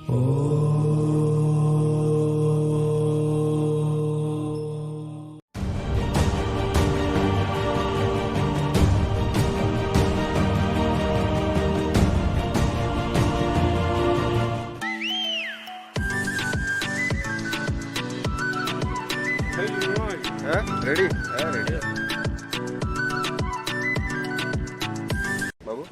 Ready ready बाबू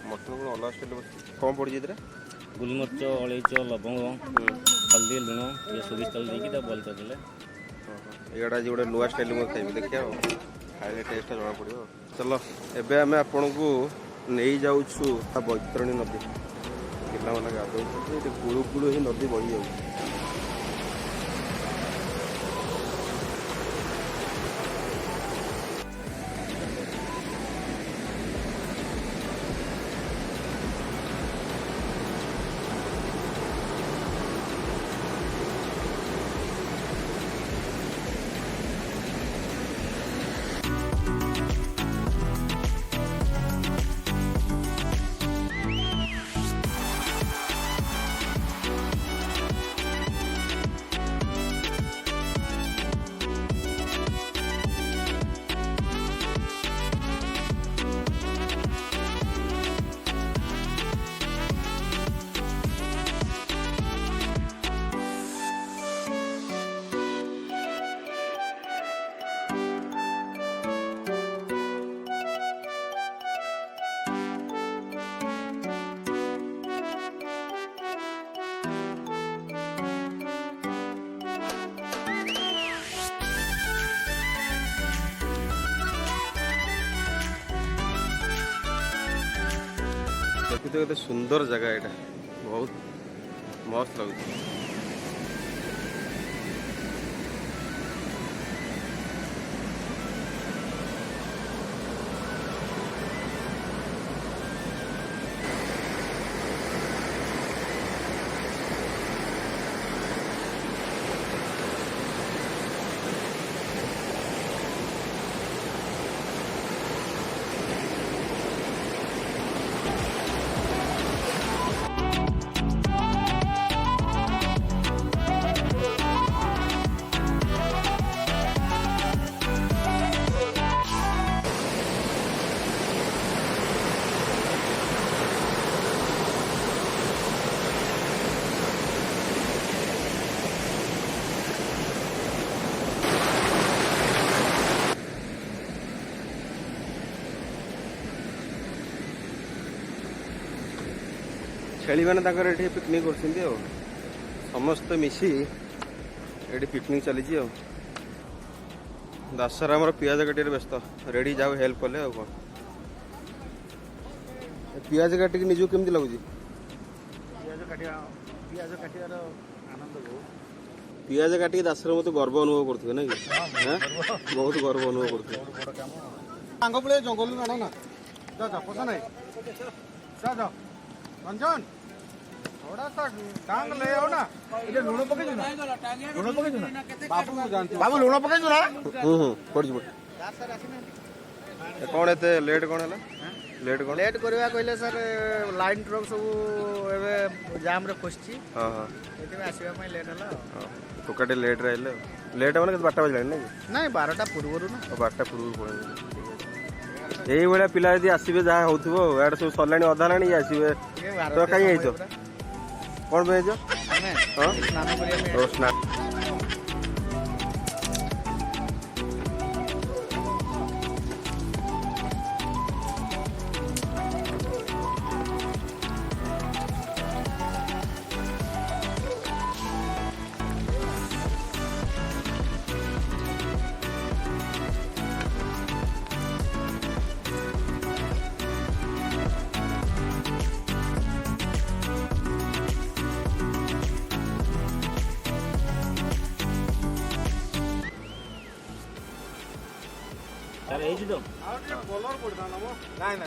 mutton को अलग style कौन पड़ी जाए गोलमरीच अलैच लवंग हल्दी लुण ये सोरिष तेल देकी बॉल करदे एटा आज गोटे नुआ स्टाइल मुझे खाइबी देखिए खाइले टेस्ट जना पड़ो चलो एबे आम आपण को नहीं जाऊँ बैतरणी नदी पिला गाधो कुड़ू कुड़ू ही नदी बही जाऊँ देखते केते सुंदर जगह यहाँ बहुत मस्त लगे छेली मैंने पिकनिक कर समस्त मिसी ये पिकनिक चली दासर आम पियाज काटे व्यस्त रेडी जाओ हेल्प कले कौन पियाज काटिक निज केमती लगुच पियाज काटिक दासर मत गर्व अनुभव करते ना कि बहुत गर्व अनुभव करते जंगल ना रंजन थोड़ा सा टांग ले आओ ना ये लूण पके ना लूण पके ना बाबू जानते बाबू लूण पके ना पड़ जी कौन एते लेट कौन है लेट कौन लेट करवा कहले सर लाइन ट्रक सब एबे जाम रे फसची हां हां एते आसीबा में लेट हला टोकाटे लेट रहले लेट माने 12टा बजला नहीं नहीं 12टा पूर्वरु ना 12टा पूर्व पड़े यही भाया पिला यदि आसबे जहाँ हो यार सब सरला अधा लाणी आसबे तो कहीं कौन पे स्नान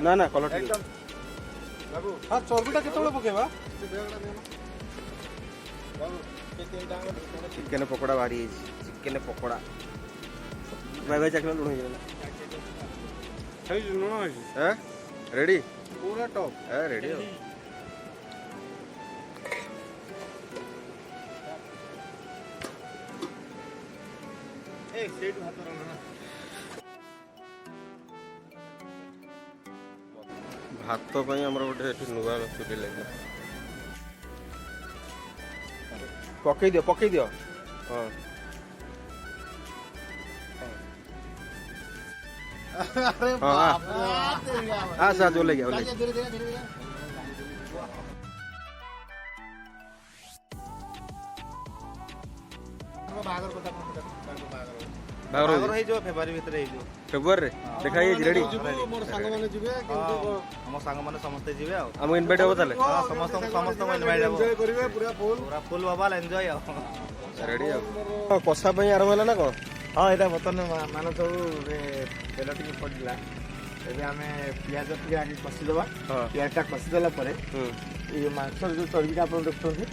ना ना कलर हाँ चर्बीटा केतबेले पकेबा चिकेन पकोड़ा बाहरी चिकेन पकोड़ा भाई भाई चखना लुण हो रेडी पूरा टॉप है रेडी हो ଭାତ ପାଇଁ ଆମର ଗୋଟେ ଏଠି ନୂଆ ଚୁଲି ଲାଗିଲା। ପକେଇ ଦିଅ ହଁ ଆସ ଓହ୍ଲେଇକି ବାହାଘର ହେଇଯିବ ଫେବୃଆରୀ ଭିତରେ ହେଇଯିବ। ଫେବୃଆରୀରେ ଦେଖା ହେଇଯାଇଛି ରେଡି। ମୋ ସାଙ୍ଗମାନେ ଯିବେ ଆମ ସାଙ୍ଗମାନେ ସମସ୍ତେ ଯିବେ ଆଉ ଆମକୁ ଇନଭାଇଟ୍ ହବ ତାହେଲେ ସମସ୍ତଙ୍କୁ ଇନଭାଇଟ୍ ହବ। କରିବେ ପୁରା ଫୁଲ୍ ବାବାଲ ଏନ୍ଜୟ ଆଉ ରେଡି ଆଉ କଷା ପାଇଁ ଆରମ୍ଭ ହେଲା ନା କଣ? ହଁ ଏଇଟା ବର୍ତ୍ତମାନ ମାନେ ସବୁ ତେଲ ଟିକେ ପଡ଼ିଲା। ଏବେ ଆମେ ପିଆଜ ଟିକେ ଆଗେ କଷିଦେବା। ପିଆଜଟା କଷିଦେଲା ପରେ ଏଇ ମାଂସ ଯୋଉ ଚର୍ବିଟା ଆପଣ ଦେଖୁଛନ୍ତି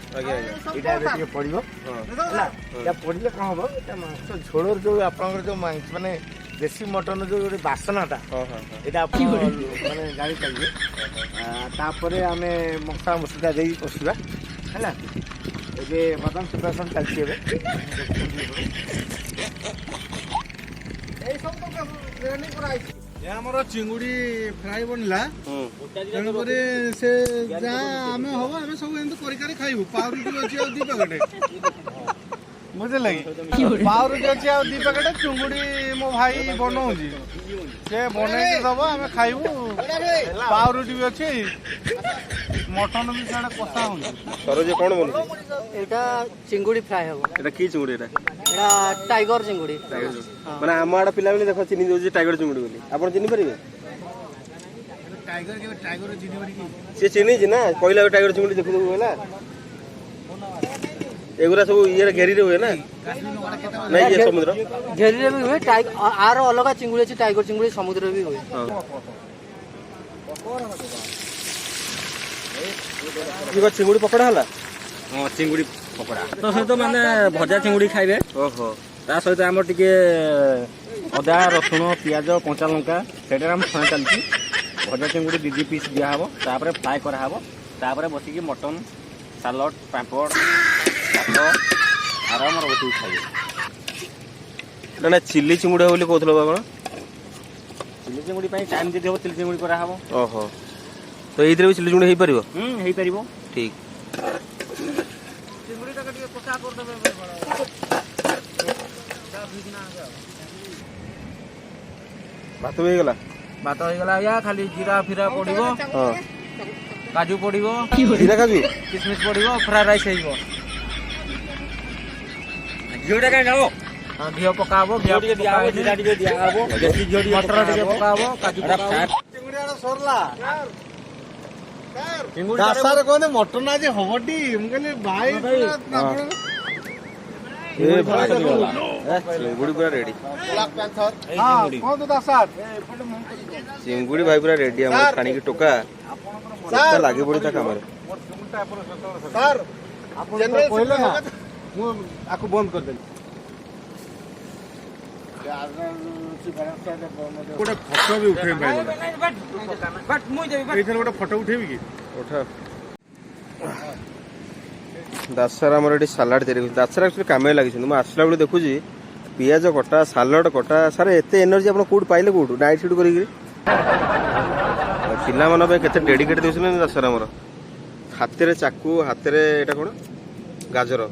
ଏଇଟା ଏବେ ଟିକେ ପଡ଼ିବ ହେଲା। ଏଇଟା ପଡ଼ିଲେ କ'ଣ ହବ, ଏଇଟା ମାଂସ ଝୋଳର ଯୋଉ ଆପଣଙ୍କର ଯୋଉ ମାନେ ଦେଶୀ ମଟନ ଯୋଉ ଗୋଟେ ବାସନାଟା ଏଇଟା ଆପଣ ମାନେ ଜାଣିପାରିବେ। ତାପରେ ଆମେ ମସଲା ମସଲା ଦେଇକି କଷିବା ହେଲା। ଏବେ ବର୍ତ୍ତମାନ ପ୍ରିପାରେସନ୍ ଚାଲିଛି ଏବେ। ଆମର ଚିଙ୍ଗୁଡି ଫ୍ରାଏ ବନିଲା, ତେଣୁକରି ସେ ଯାହା ଆମେ ହବ ଆମେ ସବୁ ଏମିତି କରିକାରି ଖାଇବୁ। ପାଉରୁଟି ଅଛି ଆଉ 2 ପ୍ୟାକେଟ ବୁଝିଲେ କି, ପାଉରୁଟି ଅଛି ଆଉ 2 ପ୍ୟାକେଟ। ଚୁଙ୍ଗୁଡି ମୋ ଭାଇ ବନଉଛି, ସେ ବନେଇକି ଦବ ଆମେ ଖାଇବୁ। ପାଉରୁଟି ବି ଅଛି, ମଟନ ବି ସିଆଡେ କଷା ହଉଛି। ସରୋଜ କଣ ବନୁଛି? এটা চিଙ୍ଗୁଡ଼ି ଫ୍ରାଏ ହବ। এটা কি চিଙ୍ଗୁଡ଼ି এটা? এটা টাইগর চিଙ୍ଗୁଡ଼ି। ମାନେ ଆମ ଆଡେ ପିଲାବେଳେ ଦେଖ ଚିହ୍ନି ଦଉଛି ଟାଇଗର ଚିଙ୍ଗୁଡ଼ି ବୋଲି, ଆପଣ ଚିହ୍ନି ପାରିବେ? ସିଏ ଚିହ୍ନିଛି ନା, କହିଲା ଟାଇଗର ଚିଙ୍ଗୁଡ଼ି ଦେଖୁ ହେଲା। ଏଗୁରା ସବୁ ଇଏ ଘେରିରେ ହୁଏ ନା, ନାଇଁ ଇଏ ସମୁଦ୍ର ଘେରିରେ ବି ହୁଏ। ଆର ଅଲଗା ଚିଙ୍ଗୁଡ଼ି ଅଛି, ଟାଇଗର ଚିଙ୍ଗୁଡ଼ି ସମୁଦ୍ରରେ ବି ହୁଏ। ଚିଙ୍ଗୁଡ଼ି ପକୋଡ଼ା ହେଲା। ହଁ ଚିଙ୍ଗୁଡ଼ି ପକୋଡ଼ା ତା ସହିତ ମାନେ ଭଜା ଚିଙ୍ଗୁଡ଼ି ଖାଇବେ। ଓହୋ, ତା ସହିତ ଆମର ଟିକେ ଅଦା ରସୁଣ ପିଆଜ କଞ୍ଚା ଲଙ୍କା ସେଇଟାରେ ଆମ ଛଣା ଚାଲିଛି। ଭଜା ଚିଙ୍ଗୁଡ଼ି 2 ପିସ୍ ଦିଆହେବ, ତାପରେ ଫ୍ରାଏ କରାହେବ, ତାପରେ ବସିକି ମଟନ୍ ସାଲଡ଼ ପାମ୍ପଡ଼ ଭାତ ଆରାମରେ ବସିକି ଖାଇବେ। ନା ଚିଲି ଚିଙ୍ଗୁଡ଼ି ହବ ବୋଲି କହୁଥିଲ ଆପଣ? ଚିଲି ଚିଙ୍ଗୁଡ଼ି ପାଇଁ ଟାଇମ୍ ଯଦି ହେବ ଚିଲି ଚିଙ୍ଗୁଡ଼ି କରାହେବ। ଓହୋ, ତ ଏଇଥିରେ ବି ଚିଲି ଚିଙ୍ଗୁଡ଼ି ହେଇପାରିବ? ହେଇପାରିବ। ଠିକ୍। ଭାତ ବି ହେଇଗଲା? ଭାତ ହେଇଗଲା ଆଜ୍ଞା, ଖାଲି ଜିରା ଫିରା ପଡିବ, କାଜୁ ପଡିବ, ଜିରା କାଜୁ କିସମିସ ପଡିବ, ଫ୍ରାଏ ରାଇସ୍ ହେଇଯିବ। ଘିଅଟା କାଇଁ ନେବ? ଘିଅ ପକା ହବ, ଘିଅ ଟିକେ ଦିଆହବ, ଜିରା ଟିକେ ଦିଆହବ, ଦେଶୀ ଘିଅ ଟିକେ ମଟର ଟିକେ ପକା ହବ, କାଜୁ ପକା ହବ। ଦାସାରେ କହନ୍ତି ମଟନ ଆଜି ହବଟି, ମୁଁ କହିଲି ଭାଇ ଚିଙ୍ଗୁଡ଼ି ପୁରା ରେଡି। କୁହନ୍ତୁ ଦାସାର। ଚିଙ୍ଗୁଡ଼ି ଭାଇ ପୁରା ରେଡି, ଆମର ଛାଣିକି ଟୋକା ଲାଗି ପଡି ତା କାମରେ। ସାର୍ ଆପଣ କହିଲେ ନା, ମୁଁ ଆକୁ ବନ୍ଦ କରିଦେଲି। ଗୋଟେ ଫଟୋ ବି ଉଠେଇ ପାରିବ, ଏଇଥିରେ ଗୋଟେ ଫଟୋ ଉଠେଇବି କି? ଉଠା। ଦାସାର ଆମର ଏଠି ସାଲାଡ ତିଆରି କରୁଛି। ଦାସାର ଆକ୍ଚୁଆଲି କାମରେ ଲାଗିଛନ୍ତି। ମୁଁ ଆସିଲା ବେଳେ ଦେଖୁଛି ପିଆଜ କଟା, ସାଲଡ କଟା। ସାର୍ ଏତେ ଏନର୍ଜି ଆପଣ କୋଉଠୁ ପାଇଲେ, କୋଉଠୁ ନାଇଟ୍ ସୁଟ୍ କରିକି? ପିଲାମାନଙ୍କ ପାଇଁ କେତେ ଡେଡିକେଟ୍ ଦେଉଛନ୍ତି ଦାସାର ଆମର। ହାତରେ ଚାକୁ, ହାତରେ ଏଇଟା କଣ ଗାଜର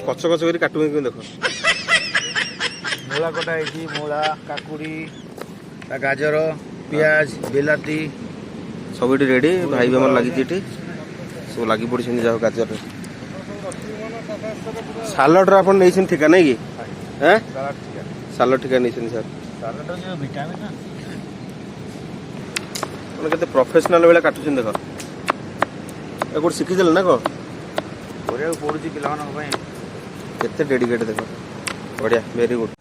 କଚ କଚ କରି କାଟୁଛନ୍ତି ଦେଖ। ମୂଳା କଟା ହେଇଛି, ମୂଳା, କାକୁଡି, ଗାଜର, ପିଆଜ, ବିଲାତି ସବୁ ଏଠି ରେଡି। ଭାଇ ବି ଆମର ଲାଗିଛି ଏଠି, ସବୁ ଲାଗି ପଡ଼ିଛନ୍ତି ଯାହା ଗାଜରରେ। ସାଲଡରେ ଆପଣ ନେଇଛନ୍ତି ଠିକା ନାଇଁ କି? ସାଲଡ ଠିକା ନେଇଛନ୍ତି ସାର୍। କେତେ ପ୍ରଫେସନାଲ ଭଳିଆ କାଟୁଛନ୍ତି ଦେଖ। କୋଉଠି ଶିଖିଥିଲେ ନା କଣ? କରିବାକୁ ପଡୁଛି ପିଲାମାନଙ୍କ ପାଇଁ। କେତେ ଡେଡିକେଟ୍ ଦେଖ, ବଢିଆ, ଭେରି ଗୁଡ୍।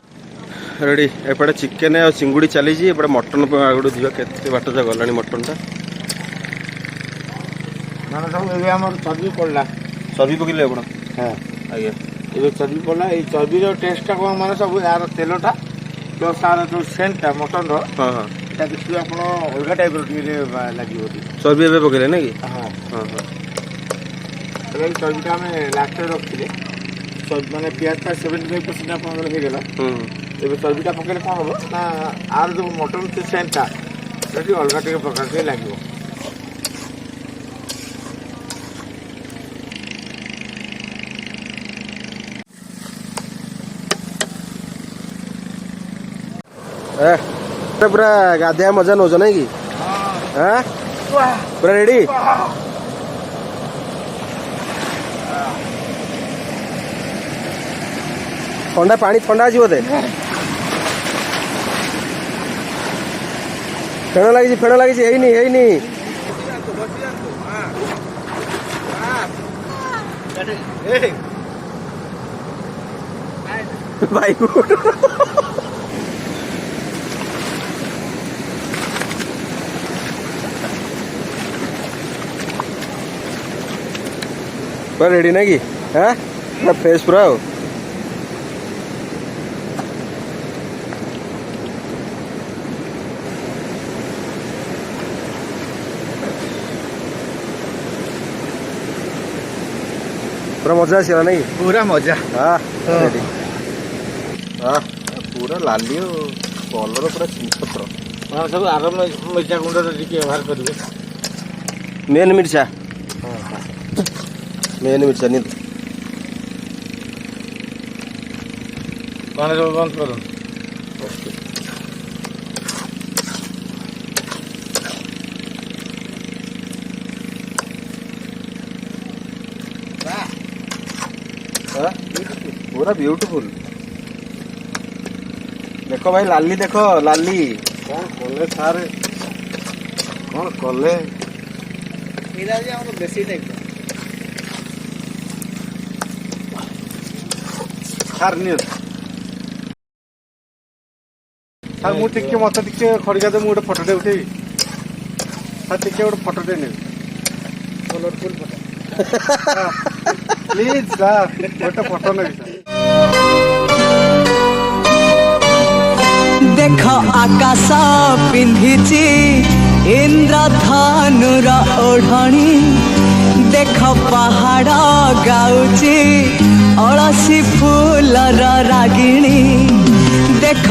ରେଡି। ଏପଟେ ଚିକେନ ଆଉ ଚିଙ୍ଗୁଡ଼ି ଚାଲିଛି, ଏପଟେ ମଟନ ଆଗକୁ ଯିବା। କେତେ ବାଟ ଯା ଗଲାଣି ମଟନଟା। ମାନେ ସବୁ ଏବେ ଆମର ଚର୍ବି ପଡ଼ିଲା। ଚର୍ବି ପକେଇଲେ ଆପଣ? ହଁ ଆଜ୍ଞା। ଏବେ ଚର୍ବି ପଡ଼ିଲା। ଏଇ ଚର୍ବିର ଟେଷ୍ଟଟା କ'ଣ ମାନେ ସବୁ ଏହାର ତେଲଟା ପ୍ଲସ୍ ତାର ଯେଉଁ ସେଣ୍ଟଟା ମଟନର, ହଁ ହଁ, ଏଇଟା ଦେଖିବେ ଆପଣ ଅଲଗା ଟାଇପ୍ର ଟିକେ ଲାଗିବ। ଚର୍ବି ଏବେ ପକେଇଲେ ନାଇଁ କି? ହଁ ହଁ ହଁ। ଏଇ ଚର୍ବିଟା ଆମେ ଲାଷ୍ଟରେ ରଖିଥିଲେ, ମାନେ ପିଆଜଟା 75% ଆପଣଙ୍କର ହେଇଗଲା। ହୁଁ ଏବେ ଚର୍ବିଟା ପକେଇଲେ କ'ଣ ହବ ନା ଆର ଯେଉଁ ମଟନ ସେଣ୍ଟଟା ସେଠି ଅଲଗା ଟିକେ ପ୍ରକାର ଟିକେ ଲାଗିବ। ପୁରା ଗାଧେଇବା ମଜା ନଉଛ ନାଇଁ କି? ପୁରା ରେଡି? ଥଣ୍ଡା ପାଣି ଥଣ୍ଡା ଅଛି ବୋଧେ? ଫେଣ ଲାଗିଛି ହେଇନି ଭାଇ पूरा रेडी ना कि? पूरा फ्रेश पूरा हो। पूरा मजा आसी नहीं? पूरा मजा। हाँ रेडी। हाँ पूरा लाली कलर पूरा चिंपत्र। हाँ सब आराम मिर्चा गुंड व्यवहार करेंगे। मेन मिर्चा नहीं कौन सब बंद करो। पूरा ब्यूटीफुल। देखो भाई लाली देखो लाली कौन कले सारे कौन कले देसी टाइप सार नियो सार मु टिके मत टिके खड़िका दे मु गोटे फोटोटे उठेबी सार टिके गोटे फोटोटे नेबी कलरफुल फोटो प्लीज सार गोटे फोटो नेबी सार। देख आकाश पिंधिची इंद्रधनुर ओढ़णी देख पहाड़ गाउची अलसी फूलर रागिणी देख